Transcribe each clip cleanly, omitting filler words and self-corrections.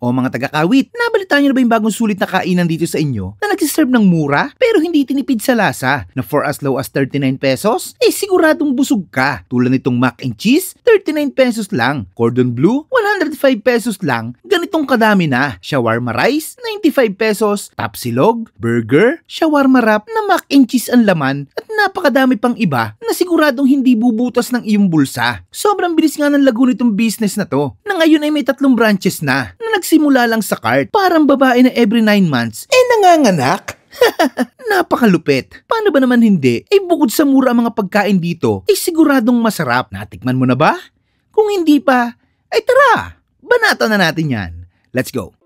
O mga taga-Kawit, nabalitaan nyo na ba yung bagong sulit na kainan dito sa inyo na nagsiserve ng mura pero hindi tinipid sa lasa na for as low as 39 pesos? Eh siguradong busog ka. Tulad nitong mac and cheese, 39 pesos lang. Cordon bleu, 105 pesos lang. Ganitong kadami na. Shawarma rice, 95 pesos. Tapsilog, burger, shawarma wrap na mac and cheese ang laman at napakadami pang iba na siguradong hindi bubutas ng iyong bulsa. Sobrang bilis nga ng lago nitong business na to na ngayon ay may 3 branches na nagsimula lang sa cart. Parang babae na every 9 months nanganganak. Napakalupit. Paano ba naman hindi? Bukod sa mura ang mga pagkain dito, siguradong masarap. Natikman mo na ba? Kung hindi pa, tara, banatan na natin yan. Let's go.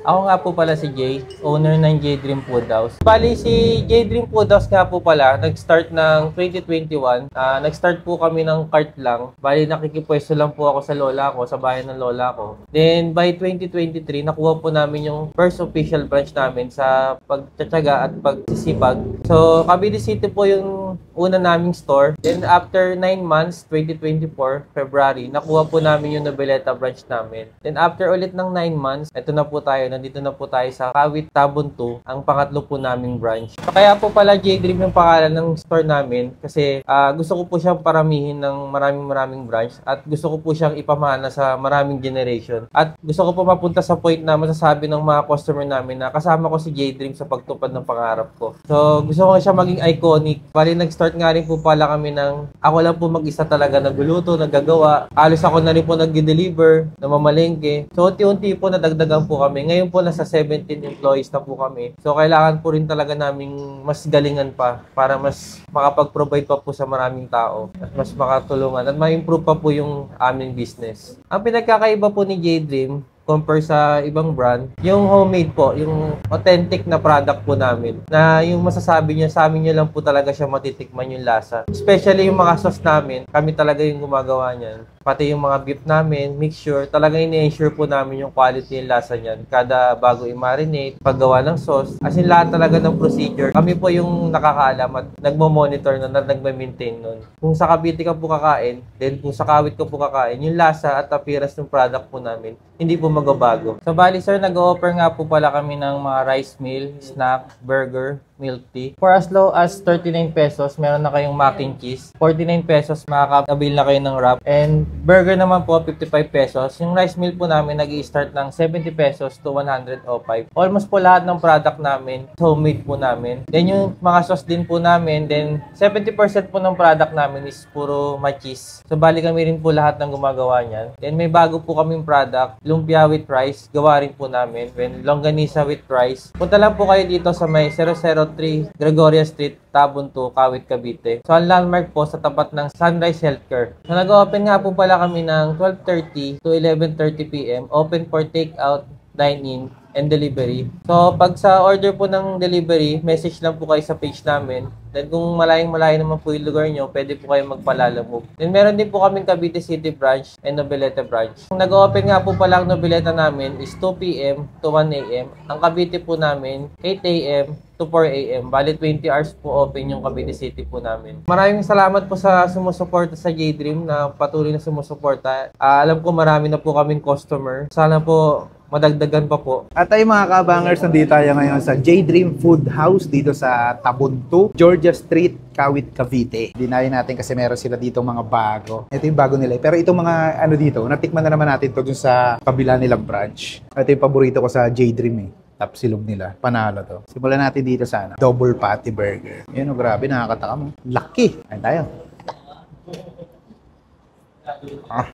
Ako nga po pala si Jay, owner ng J Dream Food House. Bali, si J Dream Food House nga po pala, nag-start ng 2021. Nag-start po kami ng cart lang. Bali, nakikipwesto lang po ako sa lola ko, sa bahay ng lola ko. Then, by 2023, nakuha po namin yung first official branch namin sa pagtsatsaga at pagsisipag. So, Cavite City po yung una naming store. Then, after 9 months, 2024, February, nakuha po namin yung Noveleta branch namin. Then, after ulit ng 9 months, ito na po tayo. Nandito na po tayo sa Kawit Tabon 2, ang pangatlo po naming branch. Kaya po pala J-Dream yung pangalan ng store namin kasi gusto ko po siyang paramihin ng maraming branch at gusto ko po siyang ipamana sa maraming generation. At gusto ko po mapunta sa point na masasabi ng mga customer namin na kasama ko si J-Dream sa pagtupad ng pangarap ko. So gusto ko siya maging iconic. Bali nag-start nga rin po pala kami ng ako lang po mag-isa talaga nagluluto, naggagawa. Alos ako na rin po nag-deliver, namamalengke. So unti-unti po nadagdagan po kami. Ngayon po nasa 17 employees na po kami. So kailangan po rin talaga naming mas galingan pa para mas makapag-provide pa po sa maraming tao at mas makatulungan at ma-improve pa po yung aming business. Ang pinagkakaiba po ni J-Dream compare sa ibang brand, yung homemade po, yung authentic na product po namin, na yung masasabi niya, sa amin niya lang po talaga siya matitikman yung lasa. Especially yung mga sauce namin, kami talaga yung gumagawa niyan. Pati yung mga beef namin, mixture, talagang ini-ensure po namin yung quality yung lasa niyan. Kada bago i-marinate, paggawa ng sauce, as in lahat talaga ng procedure, kami po yung nakakaalam at nagmo-monitor na nagme-maintain nun. Kung sa Cavite ka po kakain, then kung sa Kawit ka po kakain, yung lasa at appearance ng product po namin, hindi po magbabago. So bali sir, nag-offer nga po pala kami ng mga rice meal, snack, burger, milk tea. For as low as 39 pesos, meron na kayong mac and cheese. 49 pesos, makaka-avail na kayo ng wrap. And burger naman po, 55 pesos. Yung rice meal po namin, nag-i-start ng 70 pesos to 105. Almost po lahat ng product namin, homemade po namin. Then yung mga sauce din po namin, then 70% po ng product namin is puro ma-cheese. So bali kami rin po lahat ng gumagawa niyan. Then may bago po kaming product, lumpia with rice, gawa rin po namin. Then longganisa with rice. Punta lang po kayo dito sa may 003 Gregoria Street, Tabon 2, Kawit, Cavite. So ang landmark po sa tapat ng Sunrise Healthcare. So nag-open nga po pala kami ng 12:30 to 11:30 PM. Open for take-out, dine-in, and delivery. So, pag sa order po ng delivery, message lang po kayo sa page namin. Then, kung malayong-malayo naman po yung lugar nyo, pwede po kayo magpalalamove. Then, meron din po kaming Cavite City branch and Noveleta branch. Kung nag-open nga po pala ang Noveleta namin is 2 PM to 1 AM. Ang Cavite po namin, 8 AM to 4 AM. Bali, 20 hours po open yung Cavite City po namin. Maraming salamat po sa sumusuporta sa J-Dream na patuloy na sumusuporta. Alam ko marami na po kaming customer. Sana po madagdagan pa po. At tayo mga kabangers, nandito tayo ngayon sa J-Dream Food House dito sa Tabon 2, Georgia Street, Kawit, Cavite. Dinayin natin kasi meron sila dito mga bago. Ito yung bago nila. Pero itong mga ano dito, natikman na naman natin to dun sa kabila nilang branch. Ito yung paborito ko sa J-Dream Tapsilog nila. Panalo to. Simulan natin dito sa double patty burger. Yan o, grabe, nakakatakam. Laki. Ayun tayo.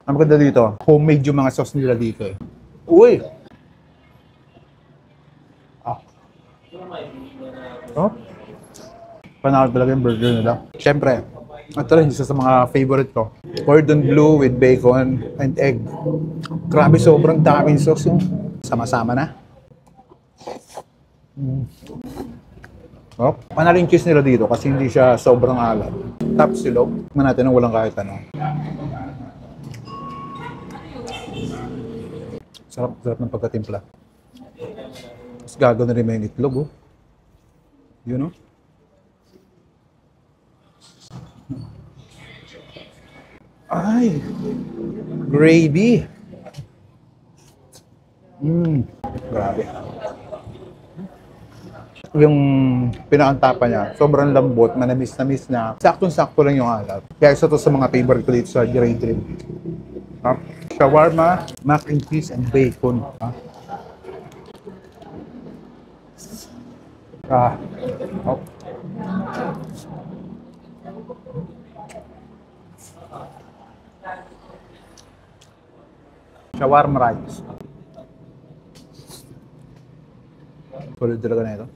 Ang maganda dito, homemade yung mga sauce nila dito Uy! Oh. Panalo talaga yung burger nila. Siyempre, ito rin isa sa mga favorite ko. Cordon bleu with bacon and egg. Grabe, sobrang daming sauce yung sama-sama na. Oh, panalo yung cheese nila dito kasi hindi siya sobrang alat. Tapsilog. Tignan natin ang walang kahit ano. Sarap ng pagkatimpla. gagawin rin mo yung itlog, oh. Yun, oh. Ay, gravy. Grabe. Yung pinakantapa niya, sobrang lambot, manamis-namis na. Saktong-sakto lang yung alat. Kaya isa to sa mga favorite ko dito sa J Dream. Shawarma, mac and cheese, and bacon. Oh. Shawarma rice. Solid talaga na ito.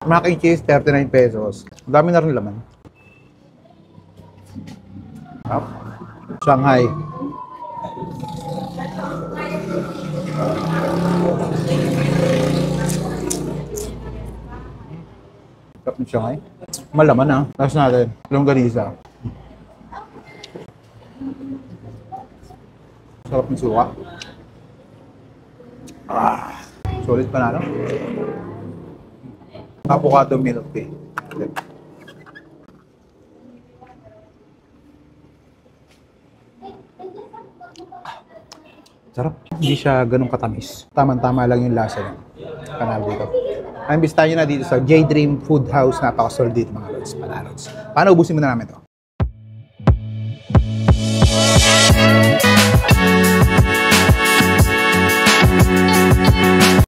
Mac and cheese, 39 pesos. Dami na rin laman. Shanghai. Sarap ng Shanghai. Malaman na. Tapos natin, longganisa. Sarap ng suka. Solid panalo. Avocado milk tea. Sarap. Hindi siya ganun katamis. Tama-tama lang yung lasa ng panalo dito. Ang bisita nyo na dito sa J Dream Food House. Napaka-solid dito mga lods. Panalods. Paano ubusin mo na namin to?